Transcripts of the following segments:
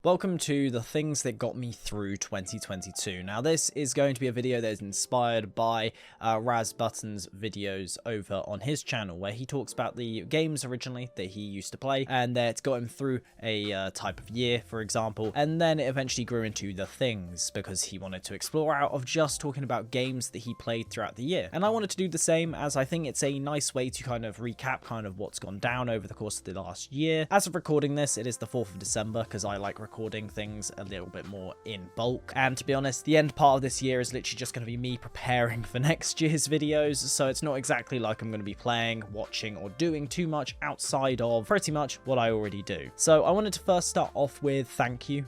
Welcome to the things that got me through 2022. Now this is going to be a video that is inspired by Raz Button's videos over on his channel, where he talks about the games originally that he used to play and that got him through a type of year, for example, and then it eventually grew into the things because he wanted to explore out of just talking about games that he played throughout the year. And I wanted to do the same, as I think it's a nice way to kind of recap what's gone down over the course of the last year. As of recording this, it is the 4th of December because I like recording things a little bit more in bulk, and to be honest, the end part of this year is literally just going to be me preparing for next year's videos, so it's not exactly like I'm going to be playing, watching, or doing too much outside of pretty much what I already do. So I wanted to first start off with thank you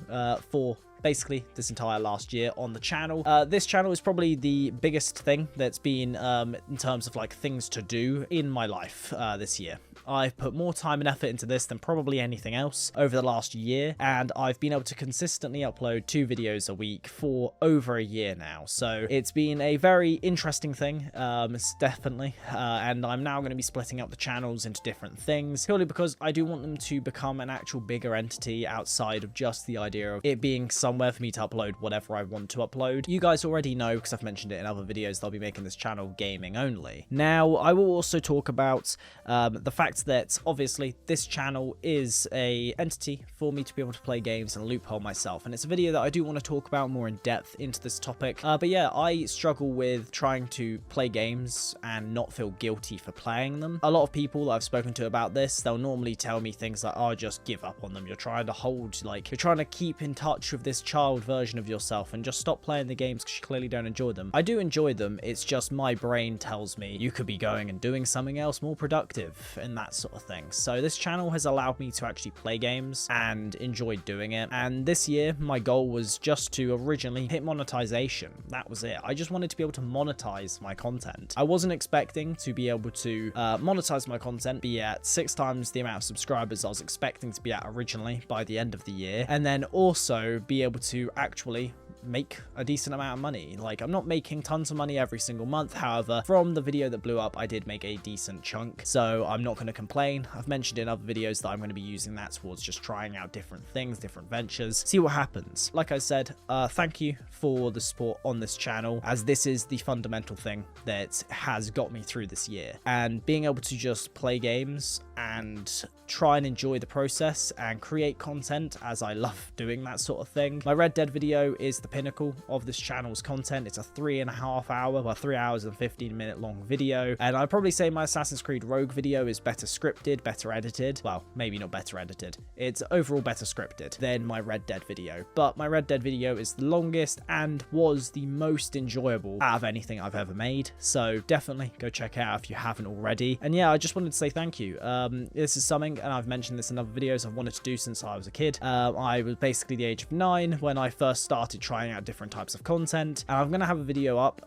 for basically this entire last year on the channel. This channel is probably the biggest thing that's been in terms of like things to do in my life this year. I've put more time and effort into this than probably anything else over the last year, and I've been able to consistently upload 2 videos a week for over a year now. So it's been a very interesting thing, it's definitely, and I'm now going to be splitting up the channels into different things, purely because I do want them to become an actual bigger entity outside of just the idea of it being somewhere for me to upload whatever I want to upload. You guys already know, because I've mentioned it in other videos, that I'll be making this channel gaming only. Now, I will also talk about the fact that obviously this channel is a entity for me to be able to play games and loophole myself, and it's a video that I do want to talk about more in depth into this topic. But yeah, I struggle with trying to play games and not feel guilty for playing them. A lot of people that I've spoken to about this, they'll normally tell me things like, oh, just give up on them, you're trying to keep in touch with this child version of yourself and just stop playing the games because you clearly don't enjoy them. I do enjoy them, it's just my brain tells me you could be going and doing something else more productive and that sort of thing. So this channel has allowed me to actually play games and enjoy doing it, and this year my goal was just to originally hit monetization. That was it. I just wanted to be able to monetize my content. I wasn't expecting to be able to monetize my content, be at 6 times the amount of subscribers I was expecting to be at originally by the end of the year, and then also be able to actually make a decent amount of money. Like, I'm not making tons of money every single month, however, from the video that blew up, I did make a decent chunk, so I'm not going to complain. I've mentioned in other videos that I'm going to be using that towards just trying out different things, different ventures, see what happens. Like I said, thank you for the support on this channel, as this is the fundamental thing that has got me through this year, and being able to just play games and try and enjoy the process and create content, as I love doing that sort of thing. My Red Dead video is the pinnacle of this channel's content. It's a 3 hours and 15-minute long video, and I'd probably say my Assassin's Creed Rogue video is better scripted, better edited. Well, maybe not better edited, it's overall better scripted than my Red Dead video, but my Red Dead video is the longest and was the most enjoyable out of anything I've ever made, so definitely go check it out if you haven't already. And yeah, I just wanted to say thank you. This is something, and I've mentioned this in other videos, I've wanted to do since I was a kid. I was basically the age of 9 when I first started trying out different types of content, and I'm going to have a video up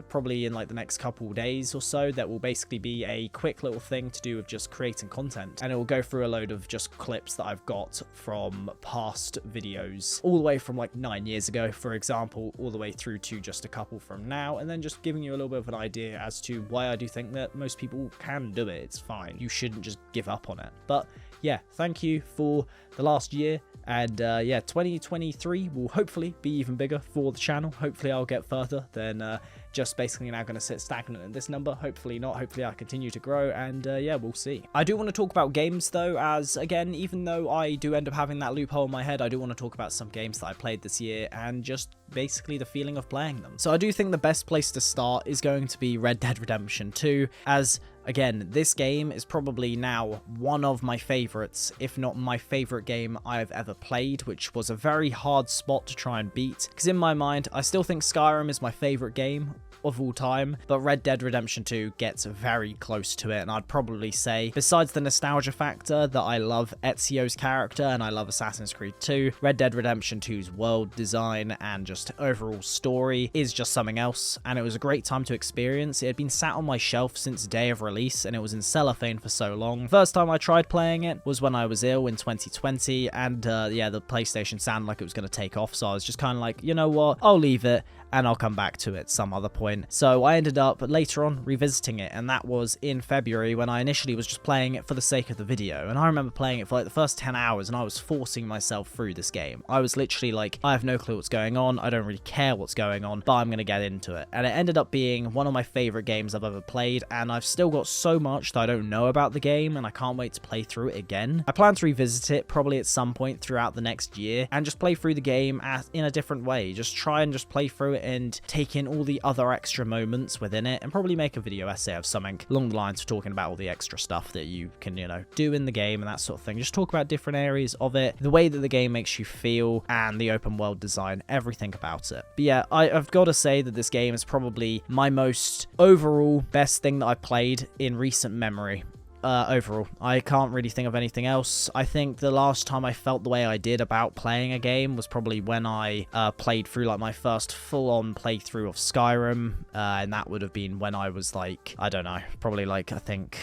probably in like the next couple days or so that will basically be a quick little thing to do with just creating content, and it will go through a load of just clips that I've got from past videos, all the way from like 9 years ago, for example, all the way through to just a couple from now, and then just giving you a little bit of an idea as to why I do think that most people can do it. It's fine, you shouldn't just give up on it. But yeah, thank you for the last year, and yeah, 2023 will hopefully be even bigger for the channel. Hopefully I'll get further than just basically now going to sit stagnant at this number. Hopefully not. Hopefully I continue to grow, and yeah, we'll see. I do want to talk about games though, as again, even though I do end up having that loophole in my head, I do want to talk about some games that I played this year and just basically the feeling of playing them. So I do think the best place to start is going to be Red Dead Redemption 2, as again, this game is probably now one of my favorites, if not my favorite game I've ever played, which was a very hard spot to try and beat, because in my mind, I still think Skyrim is my favorite game of all time, but Red Dead Redemption 2 gets very close to it, and I'd probably say, besides the nostalgia factor that I love Ezio's character and I love Assassin's Creed 2, Red Dead Redemption 2's world design and just overall story is just something else, and it was a great time to experience. It had been sat on my shelf since day of release, and it was in cellophane for so long. First time I tried playing it was when I was ill in 2020, and yeah, the PlayStation sounded like it was going to take off, so I was just kind of like, you know what, I'll leave it and I'll come back to it some other point. design. So I ended up later on revisiting it, and that was in February when I initially was just playing it for the sake of the video. And I remember playing it for like the first 10 hours, and I was forcing myself through this game. I was literally like, I have no clue what's going on, I don't really care what's going on, but I'm gonna get into it. And it ended up being one of my favorite games I've ever played, and I've still got so much that I don't know about the game, and I can't wait to play through it again. I plan to revisit it probably at some point throughout the next year and just play through the game in a different way. Just try and just play through it and take in all the other extra moments within it, and probably make a video essay of something along the lines of talking about all the extra stuff that you can, you know, do in the game and that sort of thing. Just talk about different areas of it, the way that the game makes you feel, and the open world design, everything about it. But yeah, I've got to say that this game is probably my most overall best thing that I've played in recent memory. Overall, I can't really think of anything else. I think the last time I felt the way I did about playing a game was probably when I played through like my first full-on playthrough of Skyrim, and that would have been when I was like, I don't know, probably like, I think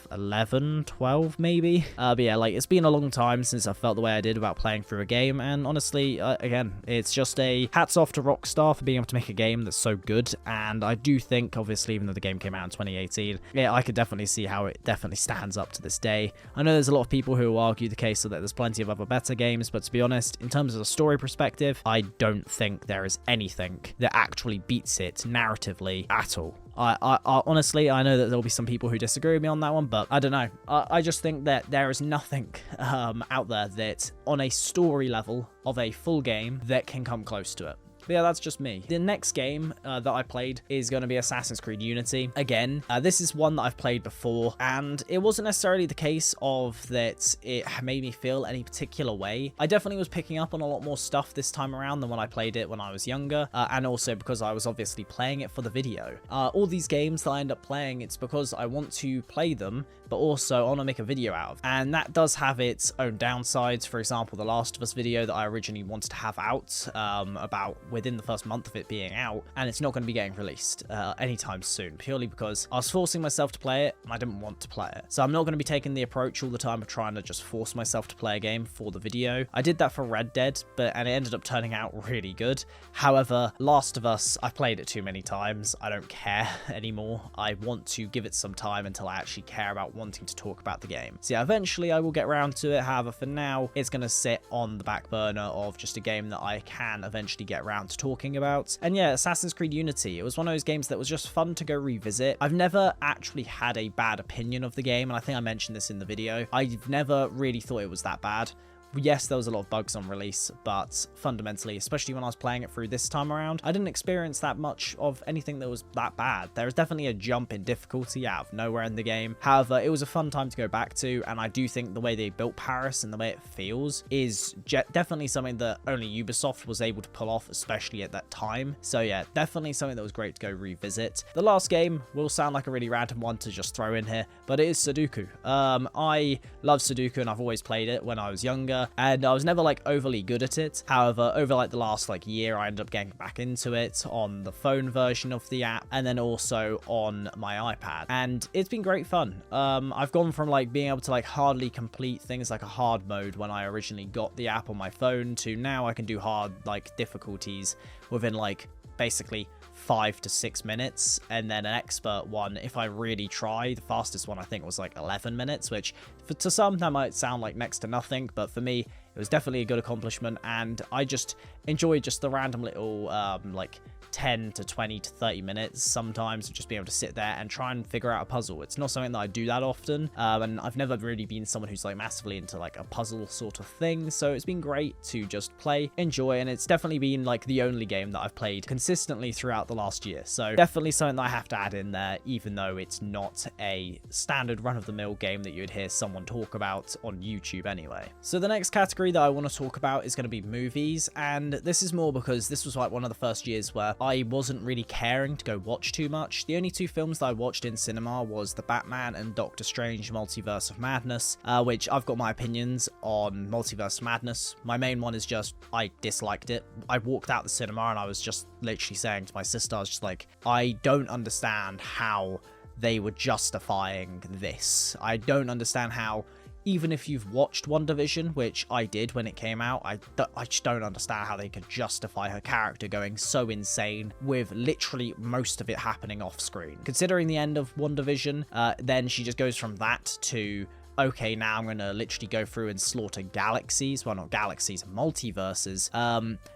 11, 12 maybe. But yeah, like, it's been a long time since I felt the way I did about playing through a game, and honestly, again, it's just a hats off to Rockstar for being able to make a game that's so good. And I do think, obviously, even though the game came out in 2018, yeah, I could definitely see how it definitely stands up to this day. I know there's a lot of people who will argue the case that there's plenty of other better games, but to be honest, in terms of a story perspective, I don't think there is anything that actually beats it narratively at all. I honestly, I know that there'll be some people who disagree with me on that one, but I don't know. I just think that there is nothing out there that, on a story level of a full game, that can come close to it. But yeah, that's just me. The next game that I played is going to be Assassin's Creed Unity. Again, this is one that I've played before, and it wasn't necessarily the case of that it made me feel any particular way. I definitely was picking up on a lot more stuff this time around than when I played it when I was younger, and also because I was obviously playing it for the video. All these games that I end up playing, it's because I want to play them, but also I want to make a video out of. And that does have its own downsides. For example, the Last of Us video that I originally wanted to have out about within the first month of it being out, and it's not going to be getting released anytime soon, purely because I was forcing myself to play it and I didn't want to play it. So I'm not going to be taking the approach all the time of trying to just force myself to play a game for the video. I did that for Red Dead, and it ended up turning out really good. However, Last of Us, I've played it too many times. I don't care anymore. I want to give it some time until I actually care about wanting to talk about the game. So yeah, eventually I will get around to it. However, for now, it's going to sit on the back burner of just a game that I can eventually get around to talking about. And yeah, Assassin's Creed Unity, it was one of those games that was just fun to go revisit. I've never actually had a bad opinion of the game, and I think I mentioned this in the video. I've never really thought it was that bad. Yes, there was a lot of bugs on release, but fundamentally, especially when I was playing it through this time around, I didn't experience that much of anything that was that bad. There was definitely a jump in difficulty out of nowhere in the game. However, it was a fun time to go back to, and I do think the way they built Paris and the way it feels is definitely something that only Ubisoft was able to pull off, especially at that time. So yeah, definitely something that was great to go revisit. The last game will sound like a really random one to just throw in here, but it is Sudoku. I love Sudoku, and I've always played it when I was younger, and I was never like overly good at it. However, over like the last like year, I ended up getting back into it on the phone version of the app, and then also on my iPad, and it's been great fun. I've gone from like being able to like hardly complete things like a hard mode when I originally got the app on my phone, to now I can do hard like difficulties within like basically 5 to 6 minutes, and then an expert one, if I really try, the fastest one I think was like 11 minutes, which to some that might sound like next to nothing, but for me it was definitely a good accomplishment, and I just enjoyed just the random little like 10 to 20 to 30 minutes sometimes of just being able to sit there and try and figure out a puzzle. It's not something that I do that often, and I've never really been someone who's like massively into like a puzzle sort of thing, so it's been great to just play, enjoy, and it's definitely been like the only game that I've played consistently throughout the last year. So definitely something that I have to add in there, even though it's not a standard run-of-the-mill game that you'd hear someone talk about on YouTube anyway. So the next category that I want to talk about is going to be movies, and this is more because this was like one of the first years where I wasn't really caring to go watch too much. The only two films that I watched in cinema was The Batman and Doctor Strange Multiverse of Madness, which I've got my opinions on Multiverse of Madness. My main one is just I disliked it. I walked out the cinema and I was just literally saying to my sister, I was just like, I don't understand how they were justifying this. I don't understand how, even if you've watched WandaVision, which I did when it came out, I just don't understand how they could justify her character going so insane with literally most of it happening off screen. Considering the end of WandaVision, then she just goes from that to, okay, now I'm going to literally go through and slaughter galaxies. Well, not galaxies, multiverses.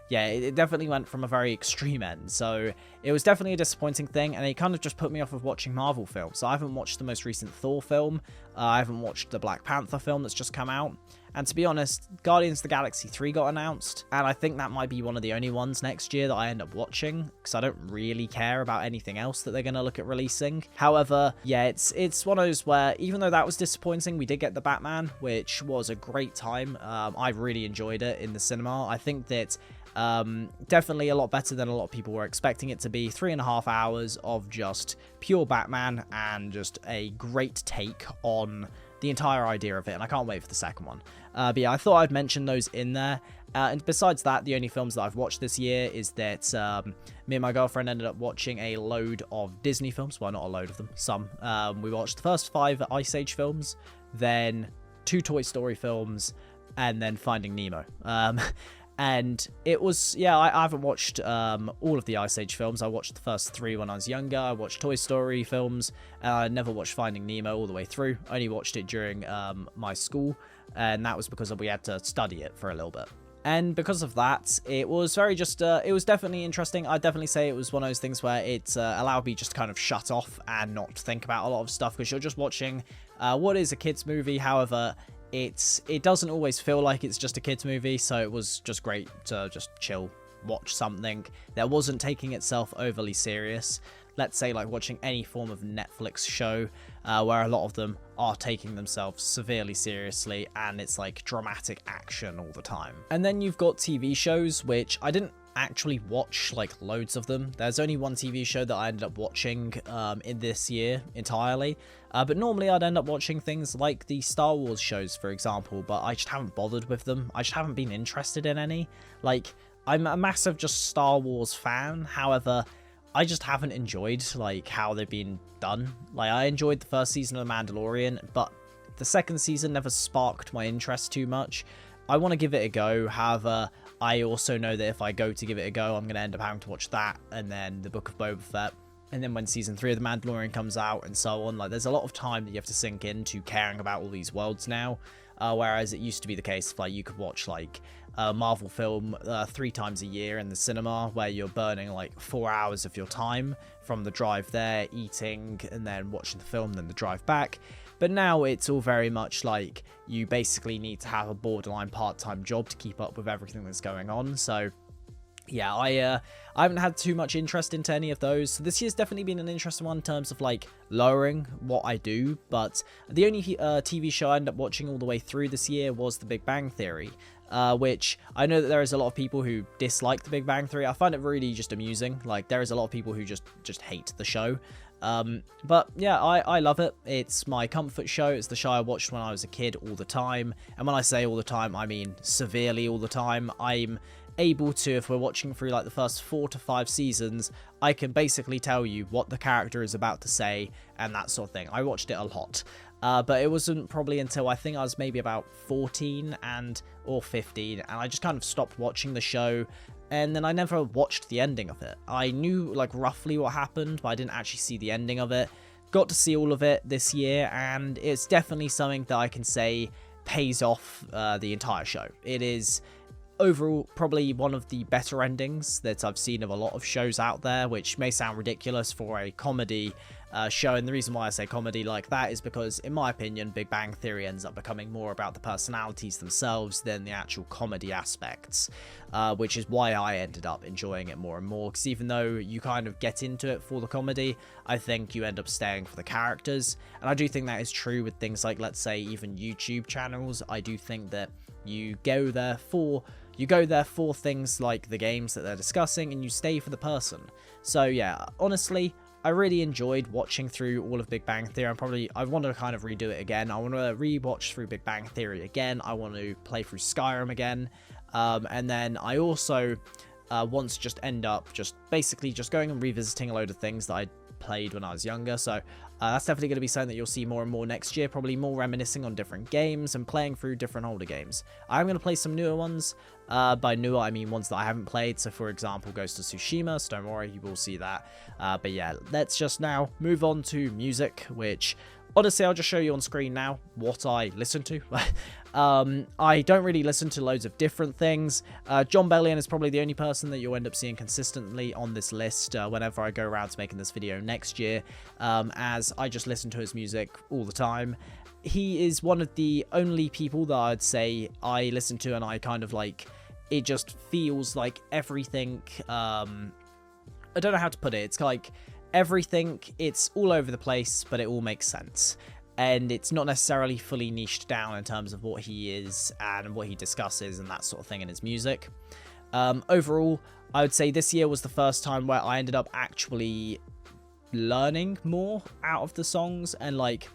Yeah, it definitely went from a very extreme end. So it was definitely a disappointing thing, and it kind of just put me off of watching Marvel films. So I haven't watched the most recent Thor film. I haven't watched the Black Panther film that's just come out. And to be honest, Guardians of the Galaxy 3 got announced, and I think that might be one of the only ones next year that I end up watching, because I don't really care about anything else that they're going to look at releasing. However, yeah, it's one of those where, even though that was disappointing, we did get the Batman, which was a great time. I really enjoyed it in the cinema. I think that definitely a lot better than a lot of people were expecting it to be. 3.5 hours of just pure Batman, and just a great take on the entire idea of it, and I can't wait for the second one. But yeah, I thought I'd mention those in there. And besides that, the only films that I've watched this year is that me and my girlfriend ended up watching a load of Disney films. Well, not a load of them, some. We watched the first 5 Ice Age films, then 2 Toy Story films, and then Finding Nemo. And it was, yeah, I haven't watched all of the Ice Age films. I watched the first 3 when I was younger. I watched Toy Story films. I never watched Finding Nemo all the way through. I only watched it during my school, and that was because we had to study it for a little bit. And because of that, it was very just, it was definitely interesting. I'd definitely say it was one of those things where it allowed me just to kind of shut off and not think about a lot of stuff, because you're just watching what is a kid's movie. However, it doesn't always feel like it's just a kid's movie, so it was just great to just chill, watch something that wasn't taking itself overly serious. Let's say like watching any form of Netflix show where a lot of them are taking themselves severely seriously, and it's like dramatic action all the time. And then you've got TV shows, which I didn't actually watch like loads of them. There's only one TV show that I ended up watching in this year entirely, but normally I'd end up watching things like the Star Wars shows, for example, but I just haven't bothered with them. I just haven't been interested in any. Like, I'm a massive just Star Wars fan, however, I just haven't enjoyed like how they've been done. Like, I enjoyed the first season of The Mandalorian, but the second season never sparked my interest too much. I want to give it a go, however, I also know that if I go to give it a go, I'm going to end up having to watch that, and then the Book of Boba Fett, and then when season 3 of The Mandalorian comes out, and so on. Like, there's a lot of time that you have to sink into caring about all these worlds now, whereas it used to be the case, like, you could watch, like, a Marvel film 3 times a year in the cinema, where you're burning, like, 4 hours of your time from the drive there, eating, and then watching the film, then the drive back. But now it's all very much like you basically need to have a borderline part-time job to keep up with everything that's going on. So yeah, I haven't had too much interest into any of those. So this year's definitely been an interesting one in terms of like lowering what I do. But the only TV show I ended up watching all the way through this year was The Big Bang Theory. Which I know that there is a lot of people who dislike The Big Bang Theory. I find it really just amusing. Like, there is a lot of people who just hate the show. But yeah, I love it. It's my comfort show. It's the show I watched when I was a kid all the time. And when I say all the time, I mean severely all the time. I'm able to, if we're watching through like the first 4 to 5 seasons, I can basically tell you what the character is about to say and that sort of thing. I watched it a lot. But it wasn't probably until I think I was maybe about 14 or 15, and I just kind of stopped watching the show, and then I never watched the ending of it. I knew like roughly what happened, but I didn't actually see the ending of it. Got to see all of it this year, and it's definitely something that I can say pays off the entire show. It is overall probably one of the better endings that I've seen of a lot of shows out there, which may sound ridiculous for a comedy show, and the reason why I say comedy like that is because, in my opinion, Big Bang Theory ends up becoming more about the personalities themselves than the actual comedy aspects, which is why I ended up enjoying it more and more, because even though you kind of get into it for the comedy, I think you end up staying for the characters, and I do think that is true with things like, let's say, even YouTube channels. I do think that you go there for things like the games that they're discussing, and you stay for the person. So yeah, honestly, I really enjoyed watching through all of Big Bang Theory. I want to kind of redo it again. I want to re-watch through Big Bang Theory again. I want to play through Skyrim again. And then I also want to just end up just basically just going and revisiting a load of things that I played when I was younger. So That's definitely going to be something that you'll see more and more next year, probably more reminiscing on different games and playing through different older games. I'm going to play some newer ones. By newer, I mean ones that I haven't played. So, for example, Ghost of Tsushima, so don't worry, you will see that. But yeah, let's just now move on to music, which... honestly, I'll just show you on screen now what I listen to. I don't really listen to loads of different things. Jon Bellion is probably the only person that you'll end up seeing consistently on this list whenever I go around to making this video next year, as I just listen to his music all the time. He is one of the only people that I'd say I listen to and I kind of like, it just feels like everything, I don't know how to put it, it's like... everything, it's all over the place, but it all makes sense. And it's not necessarily fully niched down in terms of what he is and what he discusses and that sort of thing in his music. Overall, I would say this year was the first time where I ended up actually learning more out of the songs and like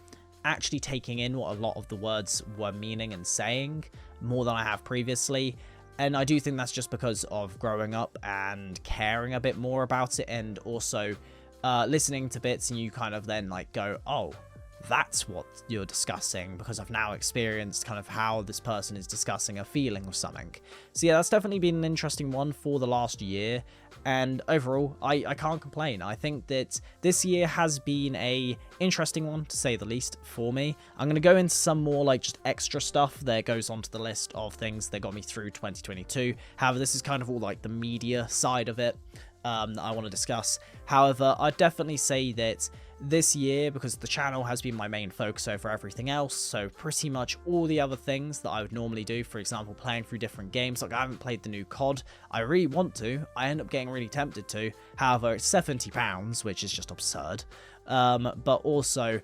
actually taking in what a lot of the words were meaning and saying more than I have previously. And I do think that's just because of growing up and caring a bit more about it, and also listening to bits and you kind of then like go, oh, that's what you're discussing, because I've now experienced kind of how this person is discussing a feeling or something. So yeah, that's definitely been an interesting one for the last year, and overall I can't complain. I think that this year has been a interesting one, to say the least, for me. I'm going to go into some more like just extra stuff that goes onto the list of things that got me through 2022. However, this is kind of all like the media side of it that I want to discuss. However, I'd definitely say that this year, because the channel has been my main focus over everything else, so pretty much all the other things that I would normally do, for example, playing through different games, like I haven't played the new COD, I really want to, I end up getting really tempted to, however, it's £70, which is just absurd, but also...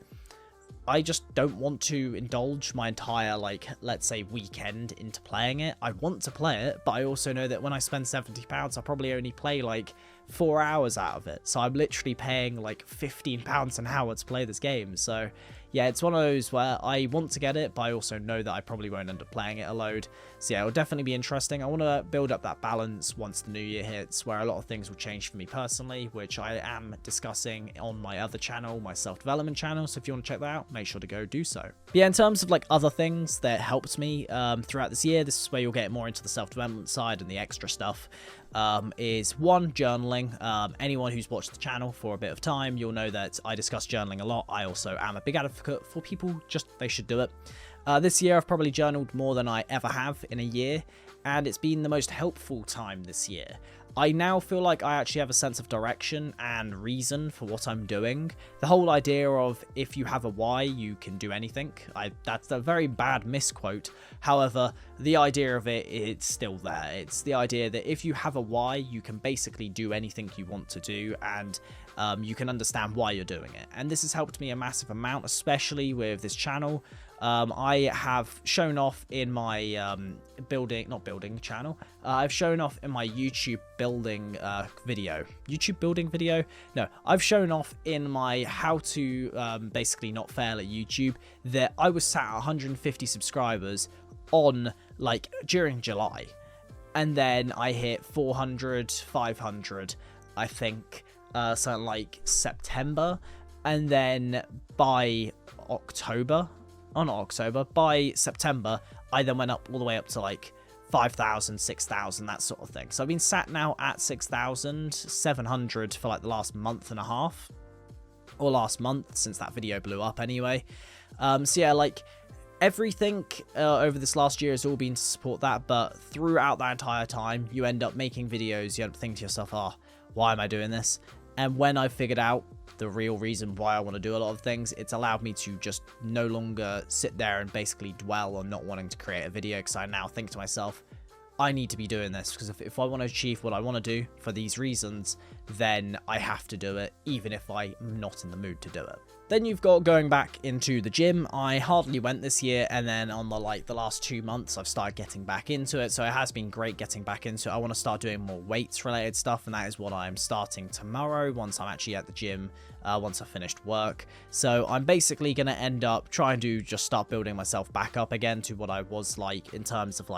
I just don't want to indulge my entire, like, let's say, weekend into playing it. I want to play it, but I also know that when I spend £70, I'll probably only play, like, 4 hours out of it. So I'm literally paying, like, £15 an hour to play this game. So, yeah, it's one of those where I want to get it, but I also know that I probably won't end up playing it a load. So, yeah, it'll definitely be interesting. I want to build up that balance once the new year hits, where a lot of things will change for me personally, which I am discussing on my other channel, my self-development channel. So if you want to check that out, make sure to go do so. But yeah, in terms of like other things that helped me throughout this year, this is where you'll get more into the self-development side and the extra stuff, is one, journaling. Anyone who's watched the channel for a bit of time, you'll know that I discuss journaling a lot. I also am a big advocate for people, they should do it. This year I've probably journaled more than I ever have in a year, and it's been the most helpful time this year. I now feel like I actually have a sense of direction and reason for what I'm doing. The whole idea of if you have a why, you can do anything. That's a very bad misquote. However, the idea of it's still there. It's the idea that if you have a why, you can basically do anything you want to do, and you can understand why you're doing it. And this has helped me a massive amount, especially with this channel. I have shown off in my I've shown off in my YouTube building video. YouTube building video? No, I've shown off in my how to basically not fail at YouTube that I was sat at 150 subscribers on like during July, and then I hit 400, 500, I think, something like September, and then by October. Oh, not October, by September, I then went up all the way up to like 5,000, 6,000, that sort of thing. So I've been sat now at 6,700 for like the last month and a half, or last month since that video blew up anyway. So yeah, like everything over this last year has all been to support that, but throughout that entire time, you end up making videos, you end up thinking to yourself, oh, why am I doing this? And when I figured out the real reason why I want to do a lot of things, it's allowed me to just no longer sit there and basically dwell on not wanting to create a video, because I now think to myself, I need to be doing this, because if I want to achieve what I want to do for these reasons, then I have to do it, even if I'm not in the mood to do it. Then you've got going back into the gym. I hardly went this year, and then on the last 2 months I've started getting back into it, so it has been great getting back into it. I want to start doing more weights related stuff, and that is what I'm starting tomorrow once I'm actually at the gym, once I've finished work. So I'm basically going to end up trying to just start building myself back up again to what I was like in terms of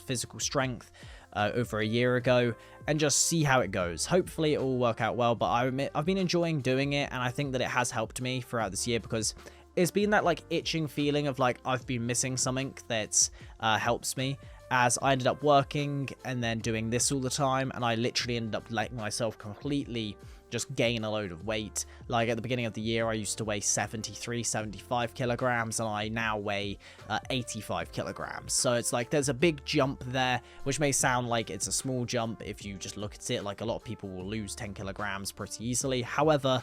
physical strength. over a year ago, and just see how it goes. Hopefully it will work out well, but I admit I've been enjoying doing it, and I think that it has helped me throughout this year, because it's been that like itching feeling of like I've been missing something that helps me, as I ended up working and then doing this all the time, and I literally ended up letting myself completely just gain a load of weight. Like at the beginning of the year, I used to weigh 75 kilograms, and I now weigh 85 kilograms. So it's like there's a big jump there, which may sound like it's a small jump if you just look at it. Like a lot of people will lose 10 kilograms pretty easily. However,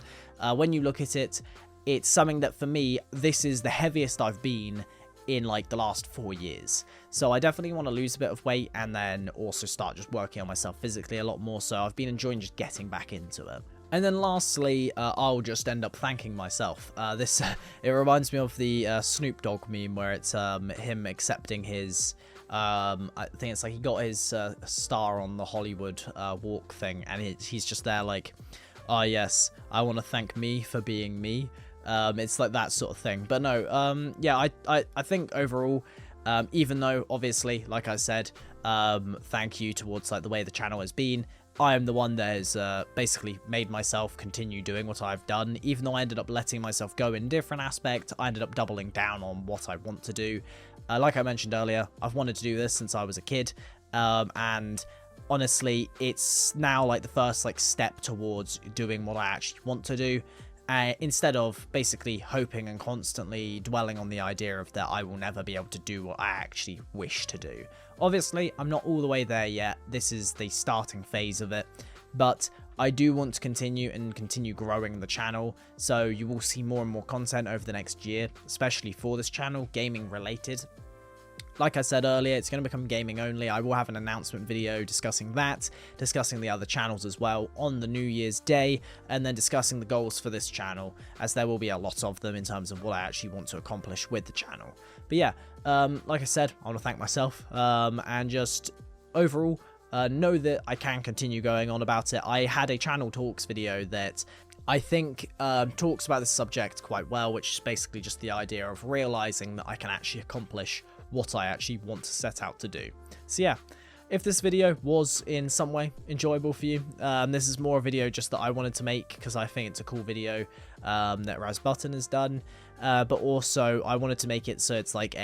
when you look at it, it's something that for me, this is the heaviest I've been in like the last 4 years. So I definitely want to lose a bit of weight, and then also start just working on myself physically a lot more. So I've been enjoying just getting back into it. And then lastly, I'll just end up thanking myself. It reminds me of the Snoop Dogg meme where it's him accepting his, I think it's like he got his star on the Hollywood Walk thing, and he's just there like, oh yes, I want to thank me for being me. It's like that sort of thing. But no, yeah, I think overall, even though obviously, like I said, thank you towards like the way the channel has been, I am the one that has basically made myself continue doing what I've done. Even though I ended up letting myself go in different aspects, I ended up doubling down on what I want to do. Like I mentioned earlier, I've wanted to do this since I was a kid, and honestly, it's now like the first like step towards doing what I actually want to do. Instead of basically hoping and constantly dwelling on the idea of that I will never be able to do what I actually wish to do. Obviously, I'm not all the way there yet. This is the starting phase of it, but I do want to continue growing the channel, so you will see more and more content over the next year, especially for this channel, gaming related. Like I said earlier, it's going to become gaming only. I will have an announcement video discussing that, discussing the other channels as well on the New Year's Day, and then discussing the goals for this channel, as there will be a lot of them in terms of what I actually want to accomplish with the channel. But yeah, like I said, I want to thank myself, and just overall, know that I can continue going on about it. I had a channel talks video that I think talks about this subject quite well, which is basically just the idea of realizing that I can actually accomplish what I actually want to set out to do. So yeah, if this video was in some way enjoyable for you, this is more a video just that I wanted to make because I think it's a cool video that Razbutton has done, but also I wanted to make it so it's like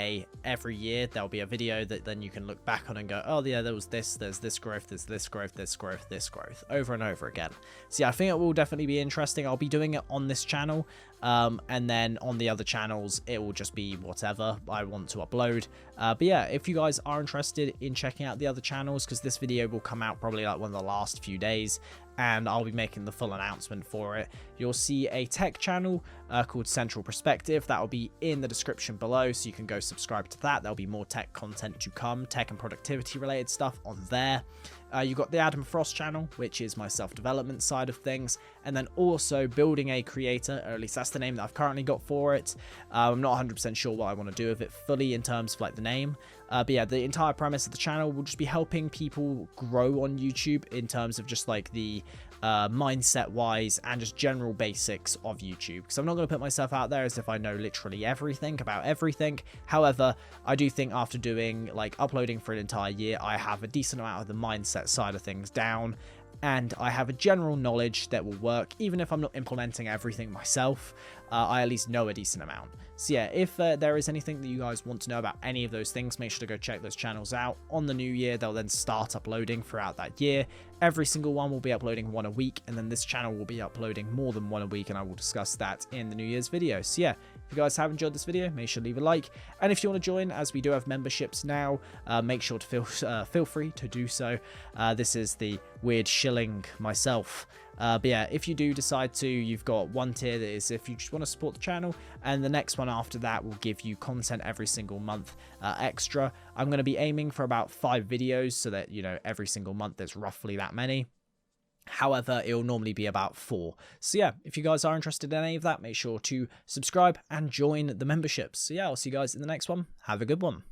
every year there'll be a video that then you can look back on and go, oh yeah, there was this, there's this growth, there's this growth, this growth, this growth, over and over again. So yeah, I think it will definitely be interesting. I'll be doing it on this channel, and then on the other channels it will just be whatever I want to upload. But yeah, if you guys are interested in checking out the other channels, because this video will come out probably like one of the last few days, and I'll be making the full announcement for it. You'll see a tech channel called Central Perspective. That will be in the description below, so you can go subscribe to that. There'll be more tech content to come, tech and productivity related stuff on there. You've got the Adam Frost channel, which is my self-development side of things, and then also Building a Creator, or at least that's the name that I've currently got for it. I'm not 100% sure what I want to do with it fully in terms of like the name, but yeah, the entire premise of the channel will just be helping people grow on YouTube in terms of just like the mindset wise and just general basics of YouTube, because I'm not going to put myself out there as if I know literally everything about everything. However, I do think after doing like uploading for an entire year, I have a decent amount of the mindset side of things down, and I have a general knowledge that will work even if I'm not implementing everything myself. I at least know a decent amount. So yeah, if there is anything that you guys want to know about any of those things, make sure to go check those channels out. On the new year, they'll then start uploading throughout that year. Every single one will be uploading one a week, and then this channel will be uploading more than one a week, and I will discuss that in the New Year's video. So yeah, if you guys have enjoyed this video, make sure to leave a like, and if you want to join, as we do have memberships now, make sure to feel free to do so. This is the weird shilling myself. But yeah, if you do decide to, you've got one tier that is if you just want to support the channel, and the next one after that will give you content every single month extra. I'm going to be aiming for about 5 videos, so that, you know, every single month there's roughly that many. However, it will normally be about 4. So yeah, if you guys are interested in any of that, make sure to subscribe and join the memberships. So yeah, I'll see you guys in the next one. Have a good one.